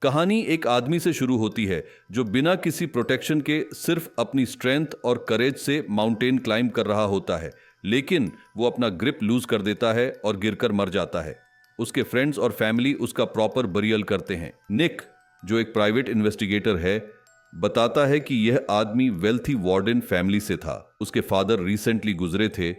कहानी एक आदमी से शुरू होती है जो बिना किसी प्रोटेक्शन के सिर्फ अपनी स्ट्रेंथ और करेज से माउंटेन क्लाइंब कर रहा होता है, लेकिन वो अपना ग्रिप लूज कर देता है और गिरकर मर जाता है। उसके फ्रेंड्स और फैमिली उसका प्रॉपर बरियल करते हैं। निक, जो एक प्राइवेट इन्वेस्टिगेटर है, बताता है कि यह आदमी वेल्थी वार्डन फैमिली से था। उसके फादर रिसेंटली गुजरे थे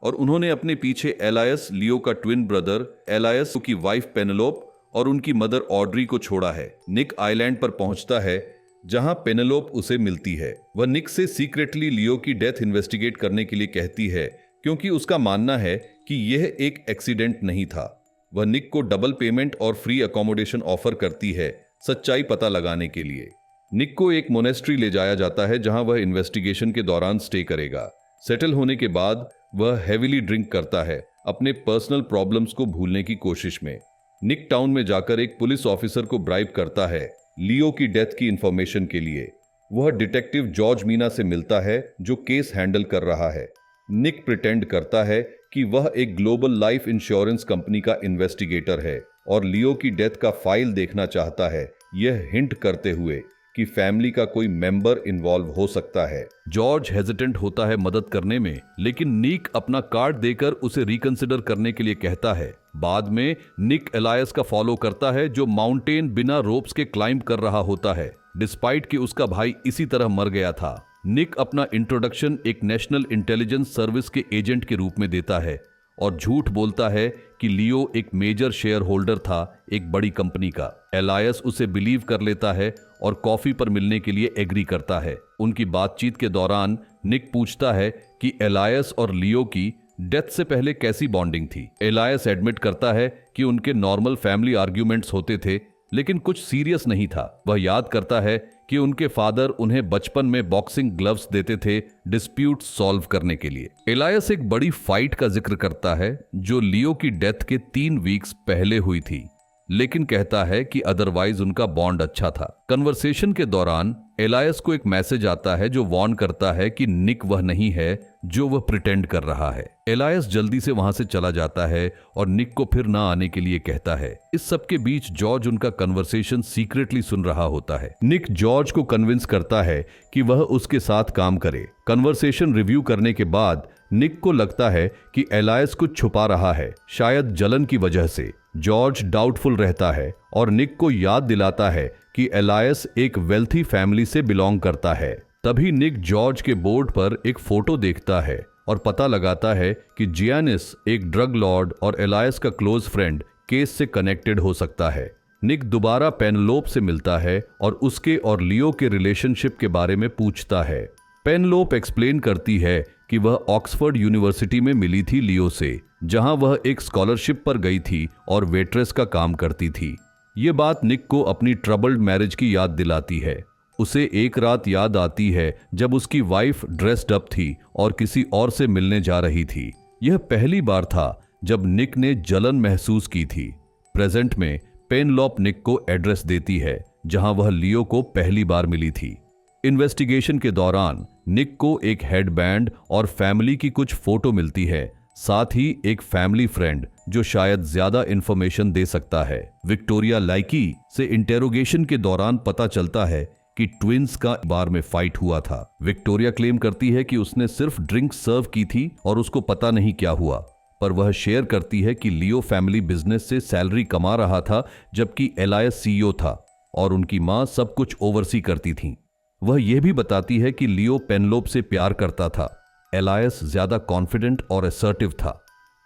और उन्होंने अपने पीछे एलायस, लियो का ट्विन ब्रदर, एलायस की वाइफ पेनेलोप और उनकी मदर ऑड्री को छोड़ा है। निक आइलैंड पर पहुंचता है जहां पेनेलोप उसे मिलती है। वह निक से सीक्रेटली लियो की डेथ इन्वेस्टिगेट करने के लिए कहती है क्योंकि उसका मानना है कि यह एक एक्सीडेंट नहीं था। वह निक को डबल पेमेंट और फ्री अकोमोडेशन ऑफर करती है सच्चाई पता लगाने के लिए। निक को एक मोनेस्ट्री ले जाया जाता है जहां वह इन्वेस्टिगेशन के दौरान स्टे करेगा। सेटल होने के बाद वह हेविली ड्रिंक करता है, अपने पर्सनल प्रॉब्लम्स को भूलने की कोशिश में। निक टाउन में जाकर एक पुलिस ऑफिसर को ब्राइब करता है लियो की डेथ की इंफॉर्मेशन के लिए। वह डिटेक्टिव जॉर्ज मीना से मिलता है जो केस हैंडल कर रहा है। निक प्रिटेंड करता है कि वह एक ग्लोबल लाइफ इंश्योरेंस कंपनी का इन्वेस्टिगेटर है और लियो की डेथ का फाइल देखना चाहता है, यह हिंट करते हुए कि फैमिली का कोई मेंबर इन्वॉल्व हो सकता है। जॉर्ज हेजिटेंट होता है मदद करने में, लेकिन निक अपना कार्ड देकर उसे रिकंसिडर करने के लिए कहता है। बाद में निक एलायस का फॉलो करता है जो माउंटेन बिना रोप्स के क्लाइंब कर रहा होता है, डिस्पाइट कि उसका भाई इसी तरह मर गया था। निक अपना इंट्रोडक्शन एक नेशनल इंटेलिजेंस सर्विस के एजेंट के रूप में देता है और झूठ बोलता है कि लियो एक मेजर शेयर होल्डर था एक बड़ी कंपनी का। एलायस उसे बिलीव कर लेता है और कॉफी पर मिलने के लिए एग्री करता है। उनकी बातचीत के दौरान निक पूछता है कि एलायस और लियो की डेथ से पहले कैसी बॉन्डिंग थी। एलायस एडमिट करता है कि उनके नॉर्मल फैमिली आर्ग्यूमेंट्स होते थे, लेकिन कुछ सीरियस नहीं था। वह याद करता है कि उनके फादर उन्हें बचपन में बॉक्सिंग ग्लव्स देते थे डिस्प्यूट सॉल्व करने के लिए। एलायस एक बड़ी फाइट का जिक्र करता है जो लियो की डेथ के 3 वीक्स पहले हुई थी, लेकिन कहता है कि अदरवाइज उनका बॉन्ड अच्छा था। कन्वर्सेशन के दौरान एलायस को एक मैसेज आता है जो वार्न करता है कि निक वह नहीं है जो वह प्रिटेंड कर रहा है। एलायस जल्दी से वहां से चला जाता है और निक को फिर ना आने के लिए कहता है। इस सब के बीच जॉर्ज उनका कन्वर्सेशन सीक्रेटली सुन रहा होता है। निक जॉर्ज को कन्विंस करता है कि वह उसके साथ काम करे। कन्वर्सेशन रिव्यू करने के बाद निक को लगता है कि एलायस कुछ छुपा रहा है, शायद जलन की वजह से। जॉर्ज डाउटफुल रहता है और निक को याद दिलाता है कि एलायस एक वेल्थी फैमिली से बिलोंग करता है। तभी निक जॉर्ज के बोर्ड पर एक फोटो देखता है और पता लगाता है कि जियानिस एक ड्रग लॉर्ड और एलायस का क्लोज फ्रेंड केस से कनेक्टेड हो सकता है। निक दोबारा पेनेलोप से मिलता है और उसके और लियो के रिलेशनशिप के बारे में पूछता है। पेनेलोप एक्सप्लेन करती है कि वह ऑक्सफोर्ड यूनिवर्सिटी में मिली थी लियो से, जहां वह एक स्कॉलरशिप पर गई थी और वेट्रेस का काम करती थी। ये बात निक को अपनी ट्रबल्ड मैरिज की याद दिलाती है। उसे एक रात याद आती है जब उसकी वाइफ ड्रेस्ड अप थी और किसी और से मिलने जा रही थी। यह पहली बार था जब निक ने जलन महसूस की थी। प्रेजेंट में पेनेलोप निक को एड्रेस देती है जहां वह लियो को पहली बार मिली थी। इन्वेस्टिगेशन के दौरान निक को एक हेडबैंड और फैमिली की कुछ फोटो मिलती है, साथ ही एक फैमिली फ्रेंड जो शायद ज्यादा इंफॉर्मेशन दे सकता है। विक्टोरिया लाइकी से इंटेरोगेशन के दौरान पता चलता है कि ट्विंस का बार में फाइट हुआ था। विक्टोरिया क्लेम करती है कि उसने सिर्फ ड्रिंक सर्व की थी और उसको पता नहीं क्या हुआ, पर वह शेयर करती है कि लियो फैमिली बिजनेस से सैलरी कमा रहा था जबकि एलायस सीईओ था और उनकी मां सब कुछ ओवरसी करती थी। वह यह भी बताती है कि लियो पेनेलोप से प्यार करता था। एलायस ज्यादा कॉन्फिडेंट और असर्टिव था,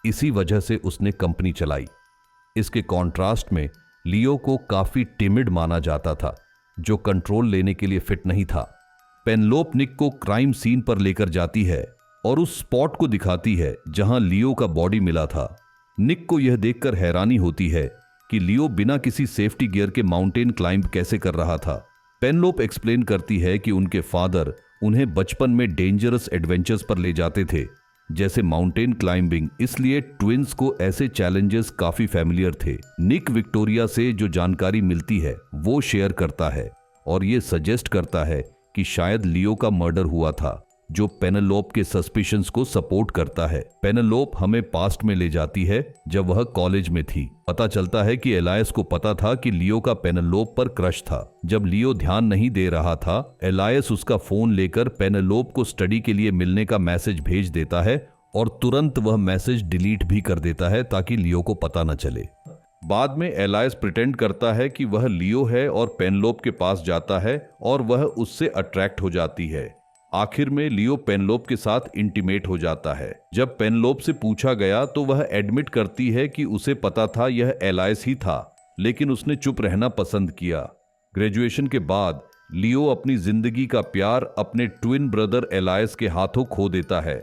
इसी वजह से उसने कंपनी चलाई। इसके कॉन्ट्रास्ट में लियो को काफी टिमिड माना जाता था, जो कंट्रोल लेने के लिए फिट नहीं था। पेनेलोप निक को क्राइम सीन पर लेकर जाती है और उस स्पॉट को दिखाती है जहां लियो का बॉडी मिला था। निक को यह देखकर हैरानी होती है कि लियो बिना किसी सेफ्टी गियर के माउंटेन क्लाइंब कैसे कर रहा था। पेनेलोप एक्सप्लेन करती है कि उनके फादर उन्हें बचपन में डेंजरस एडवेंचर्स पर ले जाते थे, जैसे माउंटेन क्लाइंबिंग, इसलिए ट्विंस को ऐसे चैलेंजेस काफी फैमिलियर थे। निक विक्टोरिया से जो जानकारी मिलती है वो शेयर करता है और ये सजेस्ट करता है कि शायद लियो का मर्डर हुआ था। जो पेनेलोप के सस्पिशंस को सपोर्ट करता है। पेनेलोप हमें पास्ट में ले जाती है जब वह कॉलेज में थी। पता चलता है कि एलायस को पता था कि लियो का पेनेलोप पर क्रश था। जब लियो ध्यान नहीं दे रहा था, एलायस उसका फोन लेकर पेनेलोप को स्टडी के लिए मिलने का मैसेज भेज देता है और तुरंत वह मैसेज डिलीट भी कर देता है ताकि लियो को पता न चले। बाद में एलायस प्रिटेंड करता है कि वह लियो है और पेनेलोप के पास जाता है और वह उससे अट्रैक्ट हो जाती है। आखिर में लियो पेनेलोप के साथ इंटीमेट हो जाता है। जब पेनेलोप से पूछा गया तो वह एडमिट करती है कि उसे पता था यह एलायस ही था, लेकिन उसने चुप रहना पसंद किया। ग्रेजुएशन के बाद लियो अपनी जिंदगी का प्यार अपने ट्विन ब्रदर एलायस के हाथों खो देता है।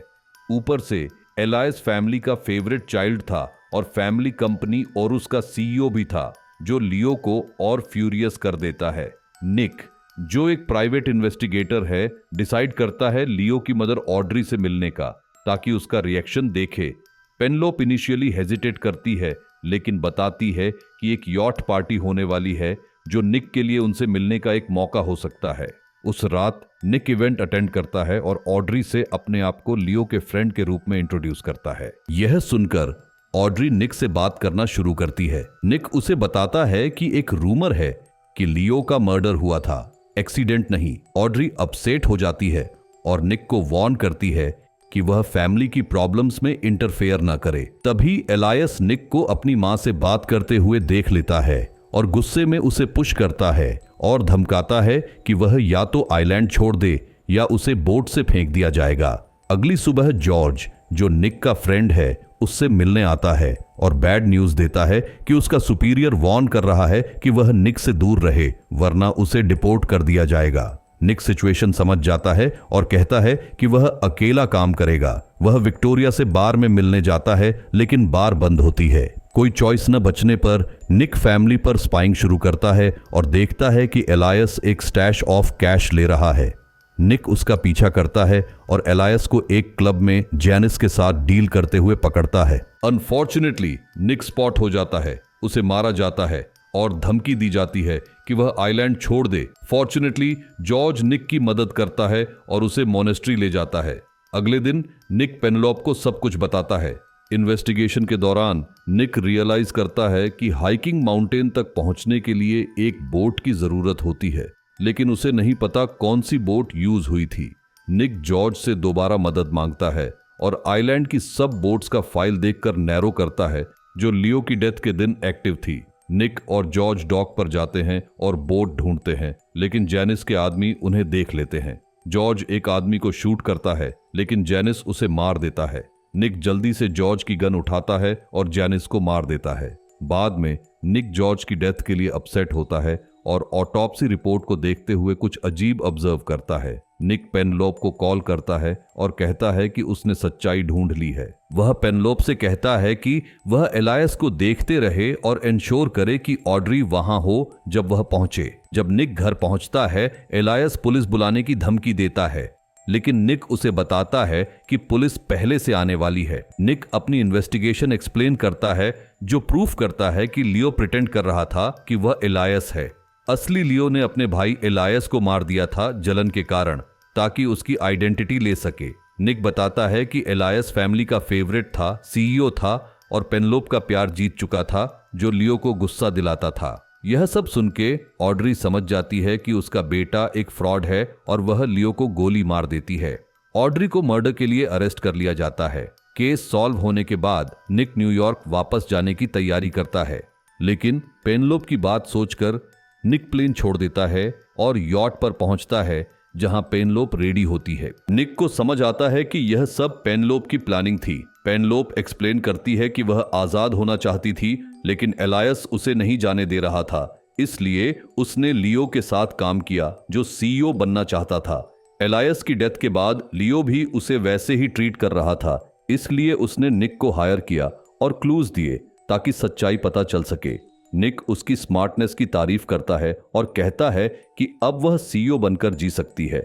ऊपर से एलायस फैमिली का फेवरेट चाइल्ड था और फैमिली कंपनी और उसका सीईओ भी था, जो लियो को और फ्यूरियस कर देता है। निक, जो एक प्राइवेट इन्वेस्टिगेटर है, डिसाइड करता है लियो की मदर ऑड्री से मिलने का ताकि उसका रिएक्शन देखे। पेनेलोप इनिशियली हेजिटेट करती है, लेकिन बताती है कि एक यॉट पार्टी होने वाली है जो निक के लिए उनसे मिलने का एक मौका हो सकता है। उस रात निक इवेंट अटेंड करता है और ऑड्री से अपने आप को लियो के फ्रेंड के रूप में इंट्रोड्यूस करता है। यह सुनकर ऑड्री निक से बात करना शुरू करती है। निक उसे बताता है कि एक रूमर है कि लियो का मर्डर हुआ था, एक्सीडेंट नहीं। ऑड्री अपसेट हो जाती है और निक को वार्न करती है कि वह फैमिली की प्रॉब्लम्स में इंटरफेयर ना करे। तभी एलायस निक को अपनी मां से बात करते हुए देख लेता है और गुस्से में उसे पुश करता है और धमकाता है कि वह या तो आइलैंड छोड़ दे या उसे बोट से फेंक दिया जाएगा। अगली सुबह जॉर्ज, जो निक का फ्रेंड है, उससे मिलने आता है और बैड न्यूज देता है कि उसका सुपीरियर वार्न कर रहा है कि वह निक से दूर रहे, वरना उसे डिपोर्ट कर दिया जाएगा। निक सिचुएशन समझ जाता है और कहता है कि वह अकेला काम करेगा। वह विक्टोरिया से बार में मिलने जाता है, लेकिन बार बंद होती है। कोई चॉइस न बचने पर निक फैमिली पर स्पाइंग शुरू करता है और देखता है कि एलायस एक स्टैश ऑफ कैश ले रहा है। निक उसका पीछा करता है और एलायस को एक क्लब में जैनिस के साथ डील करते हुए पकड़ता है। अनफॉर्चुनेटली निक स्पॉट हो जाता है, उसे मारा जाता है और धमकी दी जाती है कि वह आइलैंड छोड़ दे। फॉर्चुनेटली जॉर्ज निक की मदद करता है और उसे मोनेस्ट्री ले जाता है। अगले दिन निक पेनेलोप को सब कुछ बताता है। इन्वेस्टिगेशन के दौरान निक रियलाइज करता है कि हाइकिंग माउंटेन तक पहुंचने के लिए एक बोट की जरूरत होती है, लेकिन उसे नहीं पता कौन सी बोट यूज हुई थी। निक जॉर्ज से दोबारा मदद मांगता है और आइलैंड की सब बोट्स का फाइल देखकर नैरो करता है जो लियो की डेथ के दिन एक्टिव थी। निक और जॉर्ज डॉक पर जाते हैं और बोट ढूंढते हैं, लेकिन जैनिस के आदमी उन्हें देख लेते हैं। जॉर्ज एक आदमी को शूट करता है, लेकिन जैनिस उसे मार देता है। निक जल्दी से जॉर्ज की गन उठाता है और जैनिस को मार देता है। बाद में निक जॉर्ज की डेथ के लिए अपसेट होता है और ऑटोप्सी रिपोर्ट को देखते हुए कुछ अजीब ऑब्जर्व करता है। निक पेनेलोप को कॉल करता है और कहता है कि उसने सच्चाई ढूंढ ली है। वह पेनेलोप से कहता है कि वह एलायस को देखते रहे और इंश्योर करे कि ऑड्री वहां हो जब वह पहुंचे। जब निक घर पहुंचता है, एलायस पुलिस बुलाने की धमकी देता है, लेकिन निक उसे बताता है कि पुलिस पहले से आने वाली है। निक अपनी इन्वेस्टिगेशन एक्सप्लेन करता है, जो प्रूफ करता है कि लियो प्रिटेंड कर रहा था कि वह एलायस है। असली लियो ने अपने भाई एलायस को मार दिया था जलन के कारण, ताकि उसकी आइडेंटिटी ले सके। निक बताता है कि एलायस फैमिली का फेवरेट था, सीईओ था और पेनेलोप का प्यार जीत चुका था, जो लियो को गुस्सा दिलाता था। यह सब सुन के ऑड्री समझ जाती है कि उसका बेटा एक फ्रॉड है और वह लियो को गोली मार देती है। ऑड्री को मर्डर के लिए अरेस्ट कर लिया जाता है। केस सॉल्व होने के बाद निक न्यूयॉर्क वापस जाने की तैयारी करता है, लेकिन पेनेलोप की बात सोचकर निक प्लेन छोड़ देता है और यॉट पर पहुंचता है जहां पेनेलोप रेडी होती है। निक को समझ आता है कि यह सब पेनेलोप की प्लानिंग थी। पेनेलोप एक्सप्लेन करती है कि वह आजाद होना चाहती थी, लेकिन एलायस उसे नहीं जाने दे रहा था, इसलिए उसने लियो के साथ काम किया, जो सीईओ बनना चाहता था। एलायस की डेथ के बाद लियो भी उसे वैसे ही ट्रीट कर रहा था, इसलिए उसने निक को हायर किया और क्लूज दिए ताकि सच्चाई पता चल सके। निक उसकी स्मार्टनेस की तारीफ करता है और कहता है कि अब वह सीईओ बनकर जी सकती है।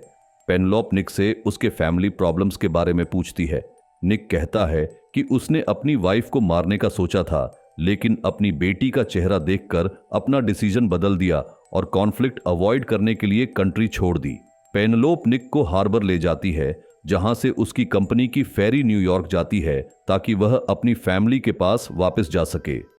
पेनेलोप निक से उसके फैमिली प्रॉब्लम्स के बारे में पूछती है। निक कहता है कि उसने अपनी वाइफ को मारने का सोचा था, लेकिन अपनी बेटी का चेहरा देखकर अपना डिसीजन बदल दिया और कॉन्फ्लिक्ट अवॉइड करने के लिए कंट्री छोड़ दी। पेनेलोप निक को हार्बर ले जाती है, जहां से उसकी कंपनी की फेरी न्यूयॉर्क जाती है ताकि वह अपनी फैमिली के पास वापस जा सके।